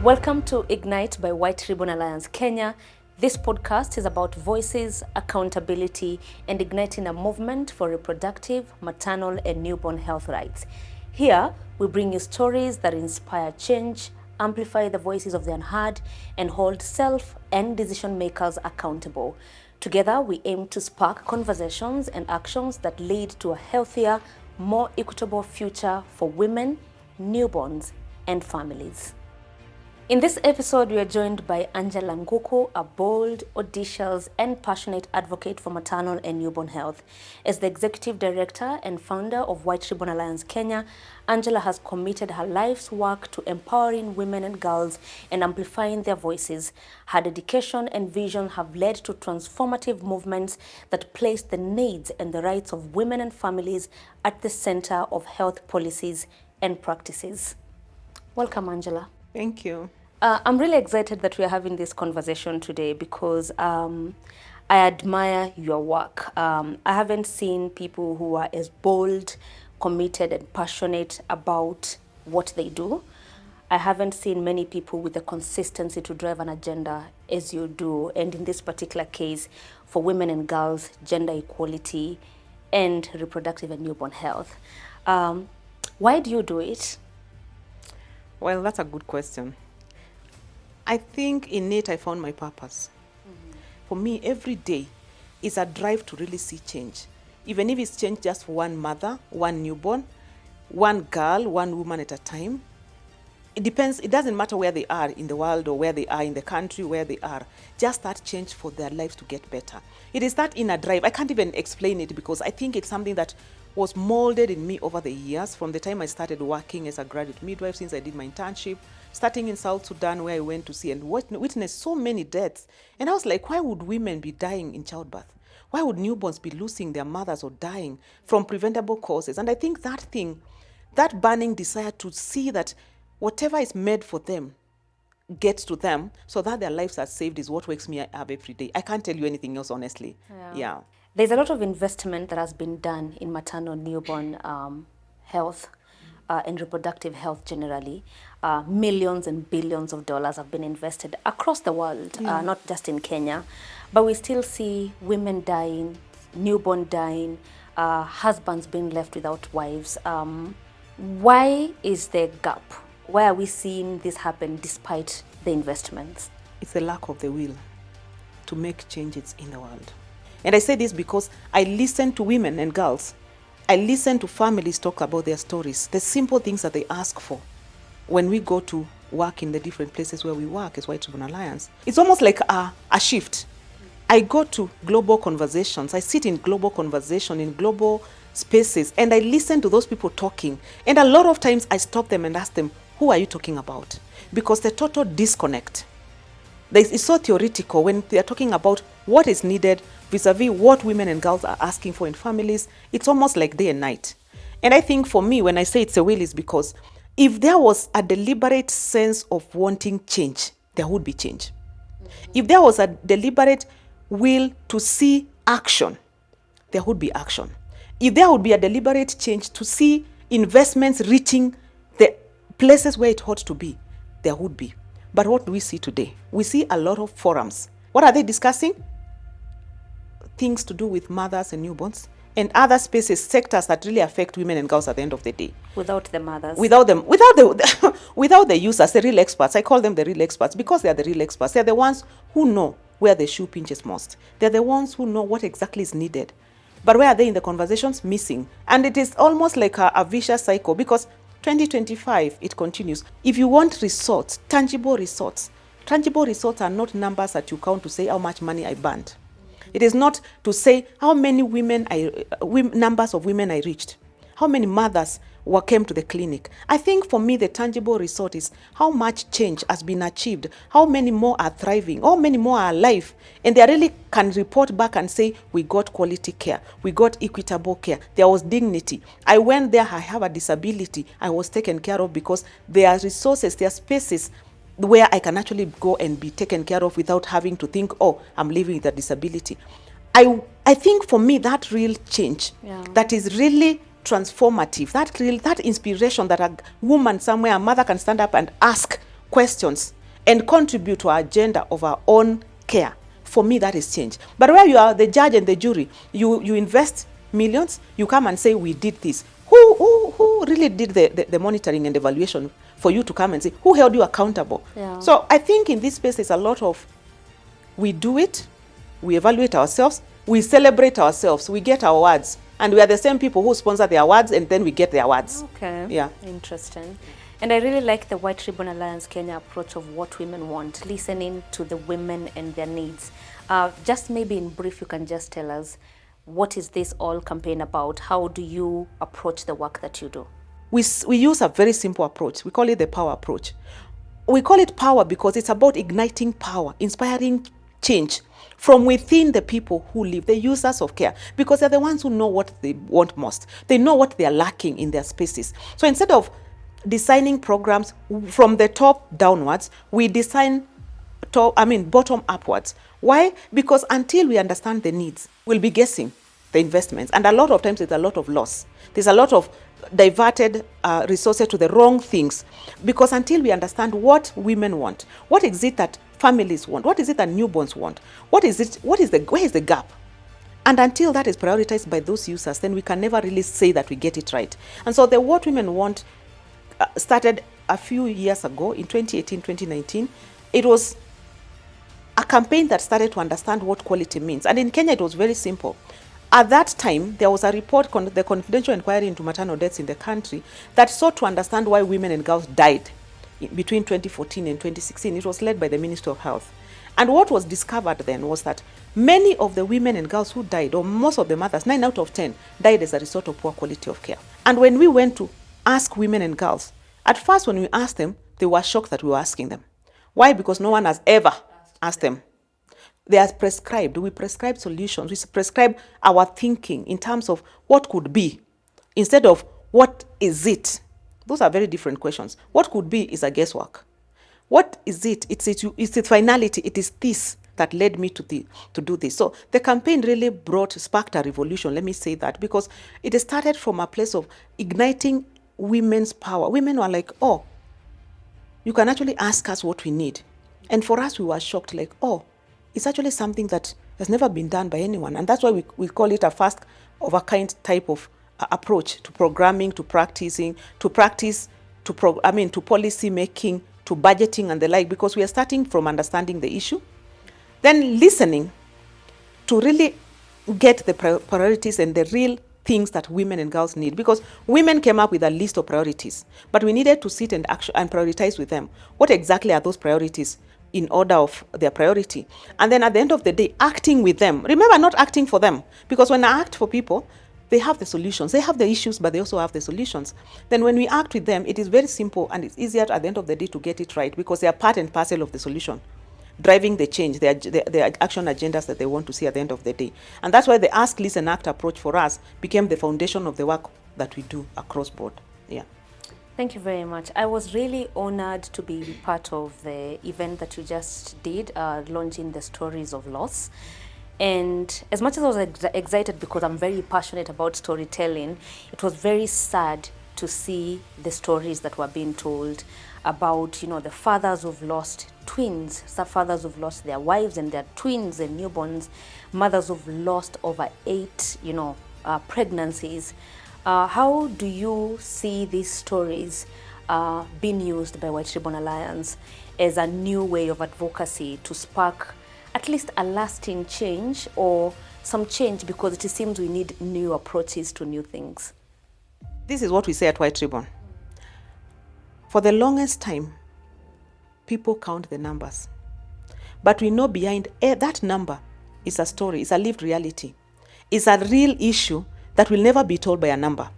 Welcome to Ignite by White Ribbon Alliance Kenya. This podcast is about voices, accountability, and igniting a movement for reproductive, maternal, and newborn health rights. Here, we bring you stories that inspire change, amplify the voices of the unheard, and hold self and decision makers accountable. Together, we aim to spark conversations and actions that lead to a healthier, more equitable future for women, newborns, and families. In this episode, we are joined by Angela Nguku, a bold, audacious, and passionate advocate for maternal and newborn health. As the executive director and founder of White Ribbon Alliance Kenya, Angela has committed her life's work to empowering women and girls and amplifying their voices. Her dedication and vision have led to transformative movements that place the needs and the rights of women and families at the center of health policies and practices. Welcome, Angela. Thank you. I'm really excited that we are having this conversation today because I admire your work. I haven't seen people who are as bold, committed, and passionate about what they do. I haven't seen many people with the consistency to drive an agenda as you do. And in this particular case, for women and girls, gender equality, and reproductive and newborn health. Why do you do it? Well, that's a good question. I think in it I found my purpose. For me, every day is a drive to really see change. Even if it's change just for one mother, one newborn, one girl, one woman at a time. It depends, it doesn't matter where they are in the world or where they are in the country, where they are. Just that change for their lives to get better. It is that inner drive. I can't even explain it because I think it's something that was molded in me over the years from the time I started working as a graduate midwife, since I did my internship, starting in South Sudan where I went to see and witness so many deaths. And I was like, why would women be dying in childbirth? Why would newborns be losing their mothers or dying from preventable causes? And I think that thing, that burning desire to see that whatever is made for them gets to them so that their lives are saved is what wakes me up every day. I can't tell you anything else, honestly. Yeah. There's a lot of investment that has been done in maternal newborn health and reproductive health generally. Millions and billions of dollars have been invested across the world, not just in Kenya. But we still see women dying, newborn dying, husbands being left without wives. Why is there a gap? Why are we seeing this happen despite the investments? It's the lack of the will to make changes in the world. And I say this because I listen to women and girls. I listen to families talk about their stories, the simple things that they ask for when we go to work in the different places where we work as White Ribbon Alliance. It's almost like a shift. I go to global conversations. I sit in global conversation, in global spaces, and I listen to those people talking. And a lot of times I stop them and ask them, who are you talking about? Because the total disconnect. It's so theoretical when they are talking about what is needed vis-a-vis what women and girls are asking for in families. It's almost like day and night. And I think for me, when I say it's a will, is because if there was a deliberate sense of wanting change, there would be change. If there was a deliberate will to see action, there would be action. If there would be a deliberate change to see investments reaching the places where it ought to be, there would be. But what do we see today? We see a lot of forums. What are they discussing? Things to do with mothers and newborns and other spaces, sectors that really affect women and girls at the end of the day. Without the mothers. Without the users, the real experts. I call them the real experts because they are the real experts. They're the ones who know where the shoe pinches most. They're the ones who know what exactly is needed. But where are they in the conversations? Missing. And it is almost like a vicious cycle because 2025, it continues. If you want results, tangible results are not numbers that you count to say how much money I burned. It is not to say how many numbers of women I reached, how many mothers came to the clinic. I think for me, the tangible result is how much change has been achieved, how many more are thriving, how many more are alive, and they really can report back and say, we got quality care, we got equitable care, there was dignity. I went there, I have a disability, I was taken care of because there are resources, there are spaces where I can actually go and be taken care of without having to think, oh, I'm living with a disability. I think for me, that real change, that is really transformative, that inspiration that a woman somewhere, a mother can stand up and ask, questions and contribute to our agenda of our own care, for me, that is change. But where you are the judge and the jury, you invest millions, you come and say, we did this. Who really did the monitoring and evaluation for you to come and say, who held you accountable? Yeah. So I think in this space, there's a lot of, we do it, we evaluate ourselves, we celebrate ourselves, we get our awards. And we are the same people who sponsor the awards, and then we get the awards. Okay. Yeah. Interesting. And I really like the White Ribbon Alliance Kenya approach of what women want, listening to the women and their needs. Just maybe in brief, you can just tell us, what is this all campaign about? How do you approach the work that you do? We use a very simple approach. We call it the power approach. We call it power because it's about igniting power, inspiring change from within the people who live, the users of care, because they're the ones who know what they want most. They know what they are lacking in their spaces. So instead of designing programs from the top downwards, we design bottom upwards. Why? Because until we understand the needs, we'll be guessing the investments. And a lot of times there's a lot of loss. There's a lot of diverted resources to the wrong things. Because until we understand what women want, what is it that families want, what is it that newborns want, where is the gap? And until that is prioritized by those users, then we can never really say that we get it right. And so the What Women Want started a few years ago in 2018, 2019. It was a campaign that started to understand what quality means. And in Kenya, it was very simple. At that time, there was a report, the confidential inquiry into maternal deaths in the country, that sought to understand why women and girls died between 2014 and 2016. It was led by the Ministry of Health. And what was discovered then was that many of the women and girls who died, or most of the mothers, 9 out of 10, died as a result of poor quality of care. And when we went to ask women and girls, at first when we asked them, they were shocked that we were asking them. Why? Because no one has ever asked them. They are prescribed. We prescribe solutions. We prescribe our thinking in terms of what could be, instead of what is it. Those are very different questions. What could be is a guesswork. What is it? It's its finality. It is this that led me to do this. So the campaign really sparked a revolution, let me say that, because it started from a place of igniting women's power. Women were like, oh, you can actually ask us what we need. And for us, we were shocked, like, oh, it's actually something that has never been done by anyone. And that's why we call it a first of a kind type of approach to programming, to practicing, to policy making, to budgeting and the like, because we are starting from understanding the issue, then listening to really get the priorities and the real things that women and girls need. Because women came up with a list of priorities, but we needed to sit and prioritize with them. What exactly are those priorities in order of their priority? And then at the end of the day, acting with them. Remember, not acting for them. Because when I act for people, they have the solutions. They have the issues, but they also have the solutions. Then when we act with them, it is very simple and it's easier at the end of the day to get it right, because they are part and parcel of the solution, driving the change, their action agendas that they want to see at the end of the day. And that's why the ask, listen, act approach for us became the foundation of the work that we do across board. Yeah. Thank you very much. I was really honored to be part of the event that you just did, launching the stories of loss. And as much as I was excited because I'm very passionate about storytelling, it was very sad to see the stories that were being told about, the fathers who've lost twins, some fathers who've lost their wives and their twins and newborns, mothers who've lost over 8, pregnancies. How do you see these stories being used by White Ribbon Alliance as a new way of advocacy to spark at least a lasting change or some change, because it seems we need new approaches to new things? This is what we say at White Ribbon. For the longest time, people count the numbers. But we know behind that number is a story, it's a lived reality. It's a real issue that will never be told by a number.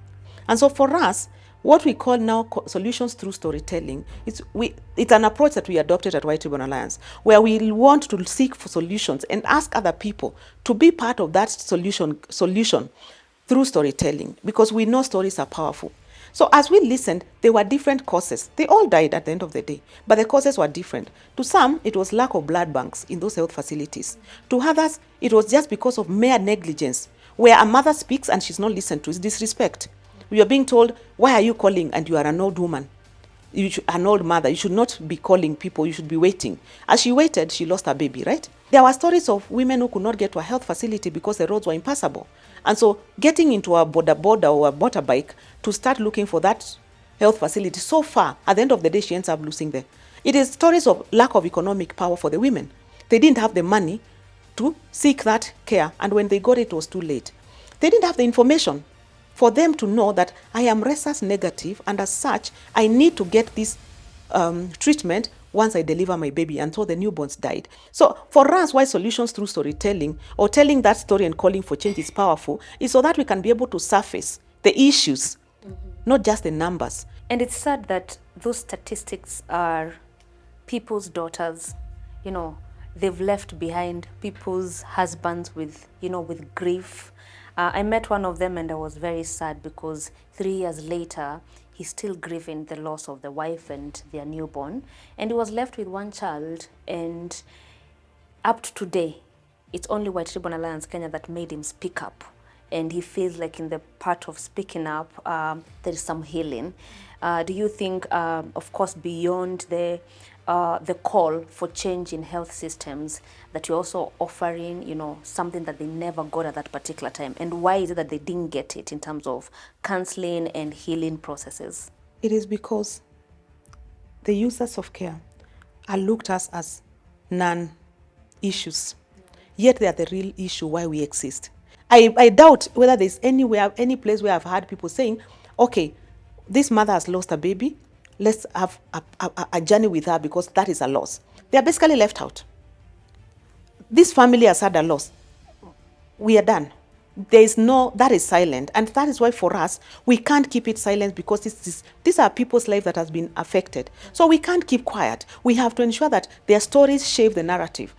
And so for us, what we call now solutions through storytelling, it's an approach that we adopted at White Ribbon Alliance, where we want to seek for solutions and ask other people to be part of that solution through storytelling, because we know stories are powerful. So as we listened, there were different causes. They all died at the end of the day, but the causes were different. To some, it was lack of blood banks in those health facilities. To others, it was just because of mere negligence, where a mother speaks and she's not listened to. It's disrespect. We are being told, why are you calling and you are an old woman? an old mother, you should not be calling people, you should be waiting. As she waited, she lost her baby, right? There were stories of women who could not get to a health facility because the roads were impassable. And so getting into a border or a motorbike to start looking for that health facility so far, at the end of the day, she ends up losing them. It is stories of lack of economic power for the women. They didn't have the money to seek that care, and when they got it, it was too late. They didn't have the information for them to know that I am rhesus negative, and as such, I need to get this treatment once I deliver my baby, and so the newborns died. So for us, why solutions through storytelling or telling that story and calling for change is powerful is so that we can be able to surface the issues, not just the numbers. And it's sad that those statistics are people's daughters, they've left behind people's husbands with, with grief. I met one of them and I was very sad because 3 years later, he's still grieving the loss of the wife and their newborn. And he was left with one child, and up to today, it's only White Ribbon Alliance Kenya that made him speak up. And he feels like in the part of speaking up, there is some healing. Do you think, of course, beyond the call for change in health systems, that you're also offering, something that they never got at that particular time? And why is it that they didn't get it in terms of counseling and healing processes? It is because the users of care are looked at as non-issues, yet they are the real issue why we exist. I doubt whether there's any place where I've heard people saying, okay, this mother has lost a baby, let's have a journey with her because that is a loss. They are basically left out. This family has had a loss. We are done. That is silent. And that is why for us, we can't keep it silent because these are people's lives that has been affected. So we can't keep quiet. We have to ensure that their stories shape the narrative.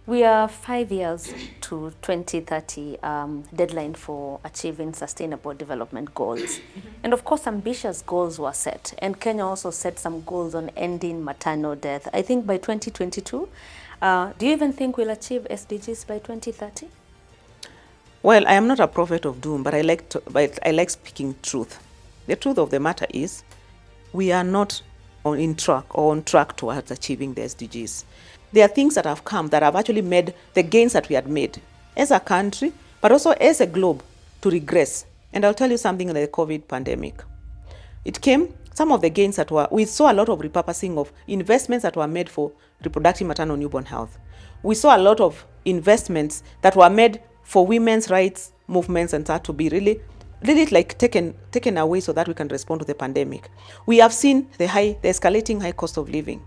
We are 5 years to 2030 deadline for achieving sustainable development goals. And of course, ambitious goals were set. And Kenya also set some goals on ending maternal death. I think by 2022, do you even think we'll achieve SDGs by 2030? Well, I am not a prophet of doom, but I like speaking truth. The truth of the matter is we are not on track towards achieving the SDGs. There are things that have come that have actually made the gains that we had made as a country, but also as a globe, to regress. And I'll tell you something in the COVID pandemic. It came, some of the gains we saw a lot of repurposing of investments that were made for reproductive, maternal, newborn health. We saw a lot of investments that were made for women's rights movements and that to be really like taken away so that we can respond to the pandemic. We have seen the escalating high cost of living.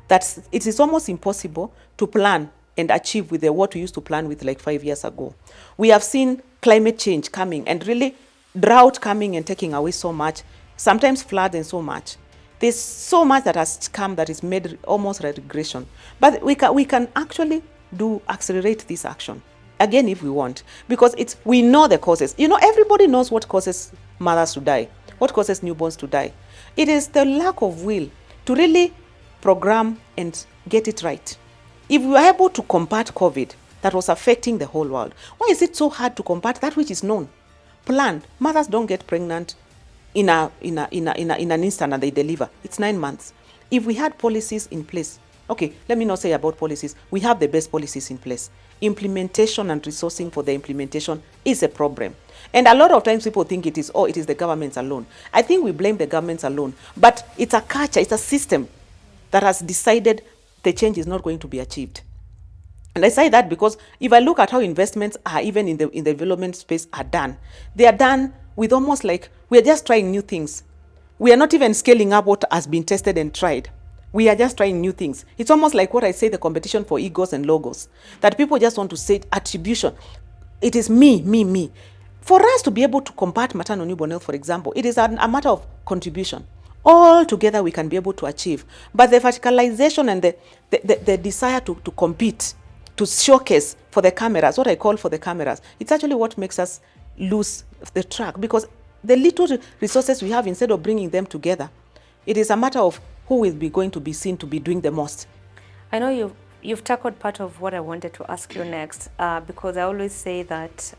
That it is almost impossible to plan and achieve with what we used to plan with like 5 years ago. We have seen climate change coming and really drought coming and taking away so much, sometimes floods and so much. There's so much that has come that is made almost a regression. But we can actually accelerate this action, again, if we want, because we know the causes. Everybody knows what causes mothers to die, what causes newborns to die. It is the lack of will to really program and get it right. If we were able to combat COVID that was affecting the whole world, why is it so hard to combat that which is known? Plan. Mothers don't get pregnant in an instant and they deliver. It's 9 months. If we had policies in place, okay, let me not say about policies. We have the best policies in place. Implementation and resourcing for the implementation is a problem. And a lot of times people think it is the governments alone. I think we blame the governments alone, but it's a culture, it's a system that has decided the change is not going to be achieved. And I say that because if I look at how investments are even in the development space are done, they are done with almost like we are just trying new things. We are not even scaling up what has been tested and tried. We are just trying new things. It's almost like what I say, the competition for egos and logos, that people just want to say attribution. It is me, me, me. For us to be able to combat maternal newborn health, for example, it is a matter of contribution. All together we can be able to achieve. But the verticalization and the desire to compete, to showcase for the cameras, what I call for the cameras, it's actually what makes us lose the track. Because the little resources we have, instead of bringing them together, it is a matter of who will be going to be seen to be doing the most. I know you've tackled part of what I wanted to ask you next, because I always say that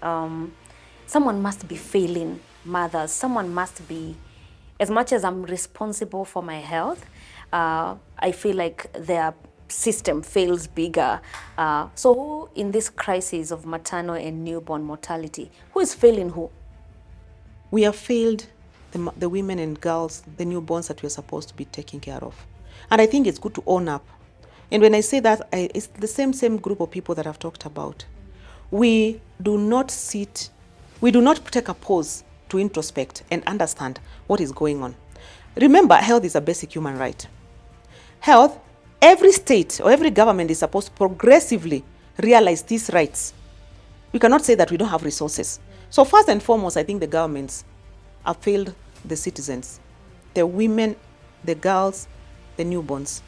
someone must be failing mothers. Someone must be as much as I'm responsible for my health, I feel like their system fails bigger. So who in this crisis of maternal and newborn mortality, who is failing who? We have failed the women and girls, the newborns that we're supposed to be taking care of. And I think it's good to own up. And when I say that, it's the same group of people that I've talked about. We do not take a pause to introspect and understand what is going on. Remember, health is a basic human right. Health, every state or every government is supposed to progressively realize these rights. We cannot say that we don't have resources. So first and foremost, I think the governments have failed the citizens, the women, the girls, the newborns,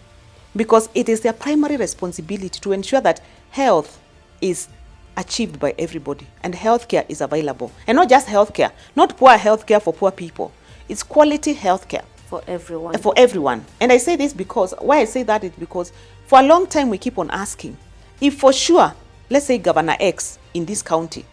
because it is their primary responsibility to ensure that health is achieved by everybody and healthcare is available. And not just healthcare, not poor healthcare for poor people. It's quality healthcare. For everyone. For everyone. And I say this because, why I say that is because for a long time we keep on asking, if for sure, let's say Governor X in this county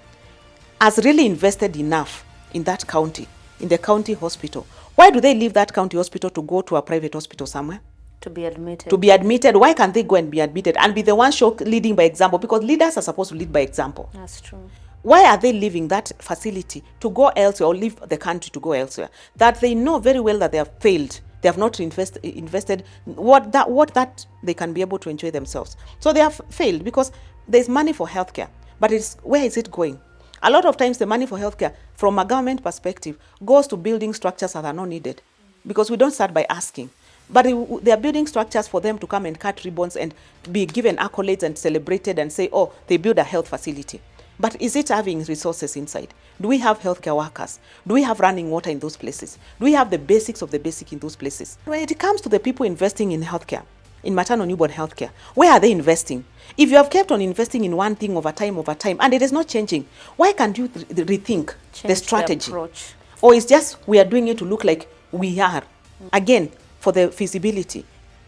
has really invested enough in that county, in the county hospital, why do they leave that county hospital to go to a private hospital somewhere? To be admitted. To be admitted. Why can't they go and be admitted and be the ones leading by example? Because leaders are supposed to lead by example. That's true. Why are they leaving that facility to go elsewhere or leave the country to go elsewhere? That they know very well that they have failed. They have not invested what that they can be able to enjoy themselves. So they have failed because there's money for healthcare, but where is it going? A lot of times the money for healthcare from a government perspective goes to building structures that are not needed because we don't start by asking. But they are building structures for them to come and cut ribbons and be given accolades and celebrated and say, oh, they build a health facility. But is it having resources inside? Do we have healthcare workers? Do we have running water in those places? Do we have the basics of the basic in those places? When it comes to the people investing in healthcare, in maternal newborn healthcare, where are they investing? If you have kept on investing in one thing over time, and it is not changing, why can't you rethink the strategy? Or it's just we are doing it to look like we are. Again, for the feasibility,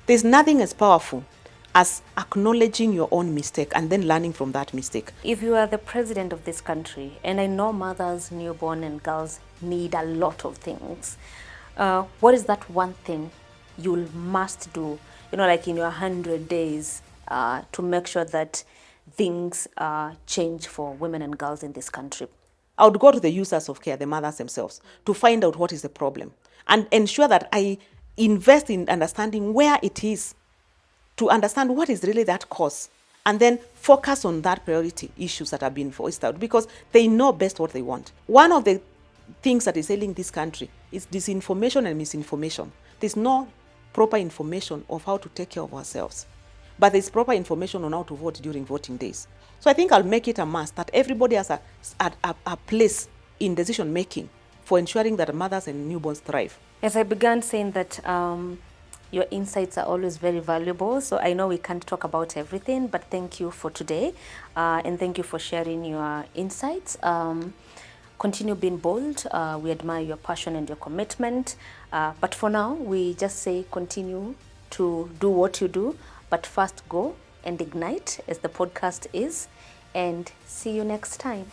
there's nothing as powerful as acknowledging your own mistake and then learning from that mistake. If you are the president of this country, and I know mothers, newborn and girls need a lot of things, what is that one thing you must do, like in your 100 days to make sure that things change for women and girls in this country? I would go to the users of care, the mothers themselves, to find out what is the problem and ensure that I invest in understanding where it is, to understand what is really that cause, and then focus on that priority issues that have been voiced out because they know best what they want. One of the things that is ailing this country is disinformation and misinformation. There's no proper information of how to take care of ourselves, but there's proper information on how to vote during voting days. So I think I'll make it a must that everybody has a place in decision making for ensuring that mothers and newborns thrive. As I began saying that your insights are always very valuable. So I know we can't talk about everything, but thank you for today. And thank you for sharing your insights. Continue being bold. We admire your passion and your commitment. But for now, we just say continue to do what you do, but first go and ignite, as the podcast is. And see you next time.